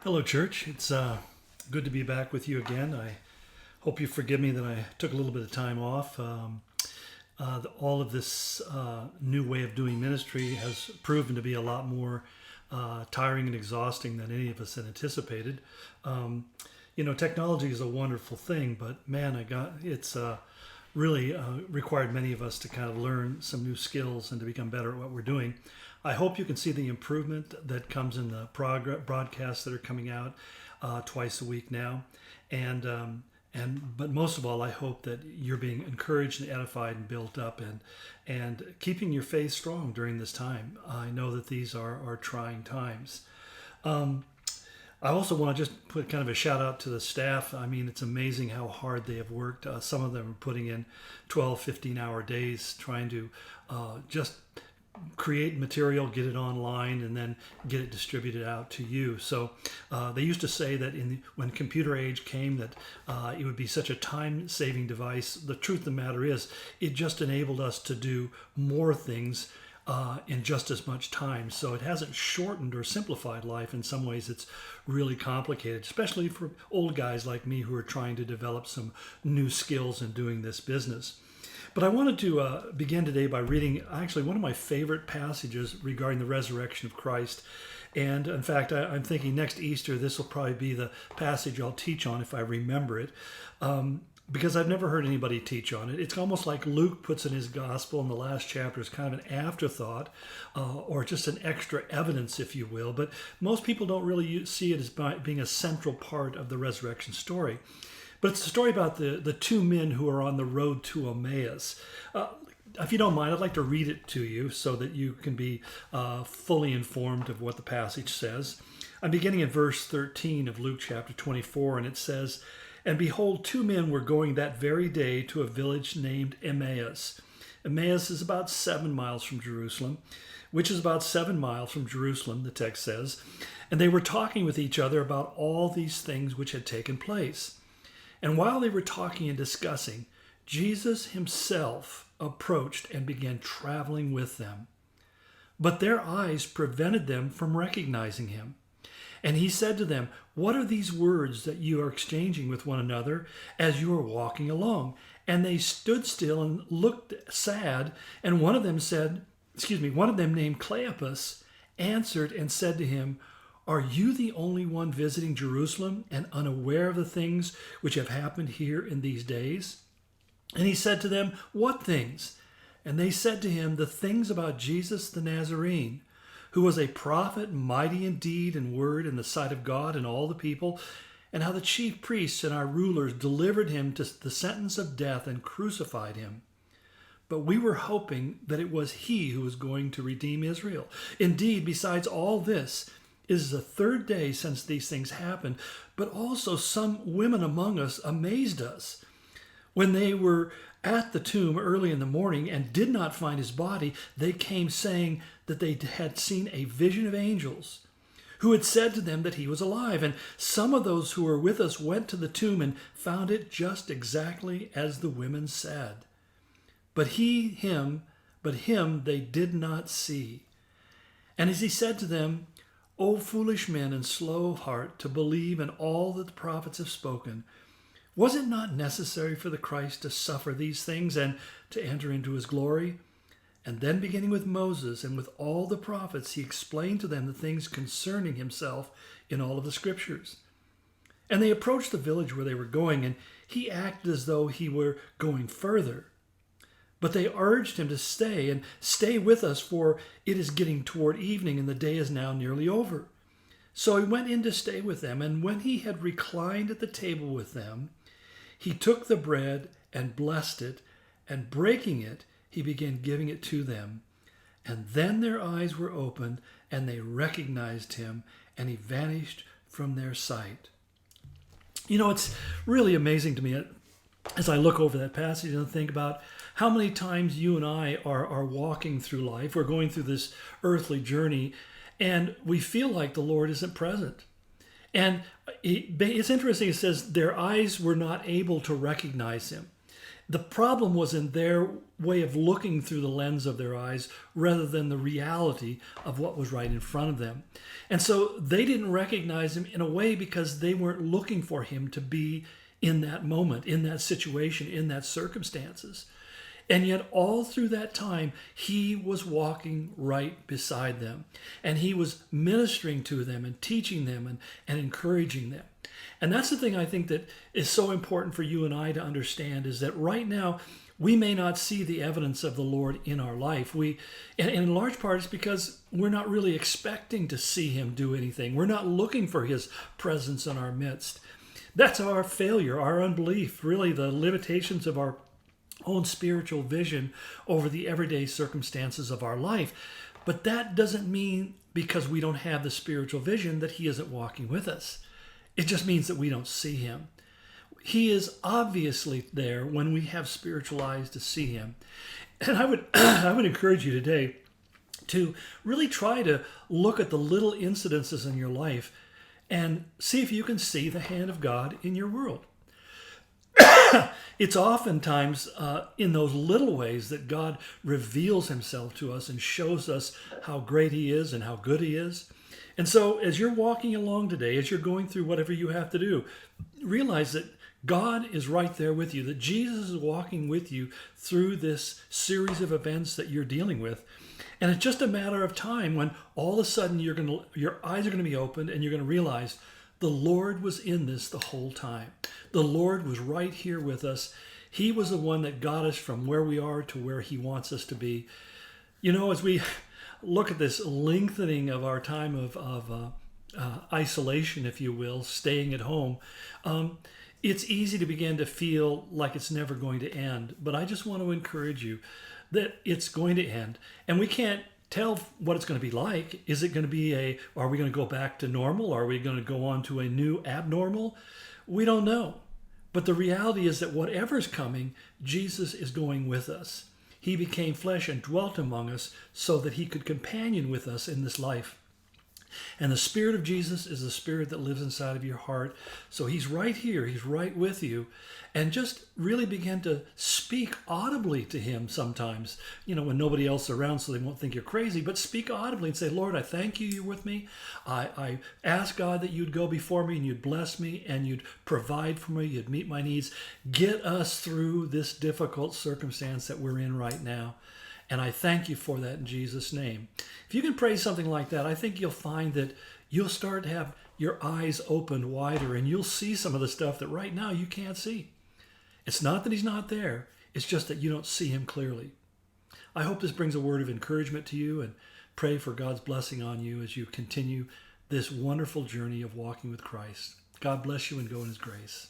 Hello, church. It's good to be back with you again. I hope you forgive me that I took a little bit of time off. All of this new way of doing ministry has proven to be a lot more tiring and exhausting than any of us had anticipated. Technology is a wonderful thing, but man, it's really required many of us to kind of learn some new skills and to become better at what we're doing. I hope you can see the improvement that comes in the broadcasts that are coming out twice a week now, but most of all, I hope that you're being encouraged and edified and built up and keeping your faith strong during this time. I know that these are trying times. I also want to just put kind of a shout out to the staff. I mean, it's amazing how hard they have worked. Some of them are putting in 12, 15-hour days trying to just create material, get it online, and then get it distributed out to you. So they used to say that when computer age came that it would be such a time-saving device. The truth of the matter is it just enabled us to do more things in just as much time. So it hasn't shortened or simplified life. In some ways, it's really complicated, especially for old guys like me who are trying to develop some new skills in doing this business. But I wanted to begin today by reading actually one of my favorite passages regarding the resurrection of Christ. And in fact, I'm thinking next Easter, this will probably be the passage I'll teach on if I remember it. Because I've never heard anybody teach on it. It's almost like Luke puts in his gospel in the last chapter as kind of an afterthought or just an extra evidence, if you will. But most people don't really see it as being a central part of the resurrection story. But it's a story about the two men who are on the road to Emmaus. If you don't mind, I'd like to read it to you so that you can be fully informed of what the passage says. I'm beginning in verse 13 of Luke chapter 24, and it says, "And behold, two men were going that very day to a village named Emmaus. Emmaus is about 7 miles from Jerusalem, which is about 7 miles from Jerusalem, the text says. And they were talking with each other about all these things which had taken place. And while they were talking and discussing, Jesus himself approached and began traveling with them. But their eyes prevented them from recognizing him. And he said to them, 'What are these words that you are exchanging with one another as you are walking along?' And they stood still and looked sad. And one of them named Cleopas, answered and said to him, 'Are you the only one visiting Jerusalem and unaware of the things which have happened here in these days?' And he said to them, 'What things?' And they said to him, 'The things about Jesus the Nazarene, who was a prophet, mighty in deed and word in the sight of God and all the people, and how the chief priests and our rulers delivered him to the sentence of death and crucified him. But we were hoping that it was he who was going to redeem Israel. Indeed, besides all this, it is the third day since these things happened, but also some women among us amazed us. When they were at the tomb early in the morning and did not find his body, they came saying that they had seen a vision of angels who had said to them that he was alive. And some of those who were with us went to the tomb and found it just exactly as the women said. But him they did not see. And as he said to them, 'O foolish men and slow of heart to believe in all that the prophets have spoken, was it not necessary for the Christ to suffer these things and to enter into his glory?' And then beginning with Moses and with all the prophets, he explained to them the things concerning himself in all of the scriptures. And they approached the village where they were going, and he acted as though he were going further. But they urged him to stay with us, for it is getting toward evening, and the day is now nearly over. So he went in to stay with them, and when he had reclined at the table with them, he took the bread and blessed it, and breaking it, he began giving it to them. And then their eyes were opened, and they recognized him, and he vanished from their sight." You know, it's really amazing to me as I look over that passage and think about how many times you and I are walking through life, we're going through this earthly journey, and we feel like the Lord isn't present. And it's interesting, it says their eyes were not able to recognize him. The problem was in their way of looking through the lens of their eyes rather than the reality of what was right in front of them. And so they didn't recognize him in a way because they weren't looking for him to be in that moment, in that situation, in that circumstances. And yet all through that time, he was walking right beside them. And he was ministering to them and teaching them and encouraging them. And that's the thing I think that is so important for you and I to understand, is that right now we may not see the evidence of the Lord in our life. And in large part it's because we're not really expecting to see him do anything. We're not looking for his presence in our midst. That's our failure, our unbelief, really the limitations of our own spiritual vision over the everyday circumstances of our life. But that doesn't mean because we don't have the spiritual vision that he isn't walking with us. It just means that we don't see him. He is obviously there when we have spiritual eyes to see him. And I would encourage you today to really try to look at the little incidences in your life and see if you can see the hand of God in your world. It's oftentimes in those little ways that God reveals himself to us and shows us how great he is and how good he is. And so as you're walking along today, as you're going through whatever you have to do, realize that God is right there with you, that Jesus is walking with you through this series of events that you're dealing with. And it's just a matter of time when all of a sudden your eyes are going to be opened and you're going to realize the Lord was in this the whole time. The Lord was right here with us. He was the one that got us from where we are to where he wants us to be. You know, as we look at this lengthening of our time of isolation, if you will, staying at home, it's easy to begin to feel like it's never going to end. But I just want to encourage you that it's going to end. And we can't tell what it's going to be like. Is it going to be are we going to go back to normal? Are we going to go on to a new abnormal? We don't know. But the reality is that whatever's coming, Jesus is going with us. He became flesh and dwelt among us so that he could companion with us in this life. And the Spirit of Jesus is the Spirit that lives inside of your heart. So he's right here. He's right with you. And just really begin to speak audibly to him sometimes, when nobody else is around so they won't think you're crazy. But speak audibly and say, Lord, I thank you you're with me. I ask God that you'd go before me and you'd bless me and you'd provide for me. You'd meet my needs. Get us through this difficult circumstance that we're in right now. And I thank you for that in Jesus' name. If you can pray something like that, I think you'll find that you'll start to have your eyes opened wider and you'll see some of the stuff that right now you can't see. It's not that he's not there. It's just that you don't see him clearly. I hope this brings a word of encouragement to you, and pray for God's blessing on you as you continue this wonderful journey of walking with Christ. God bless you and go in his grace.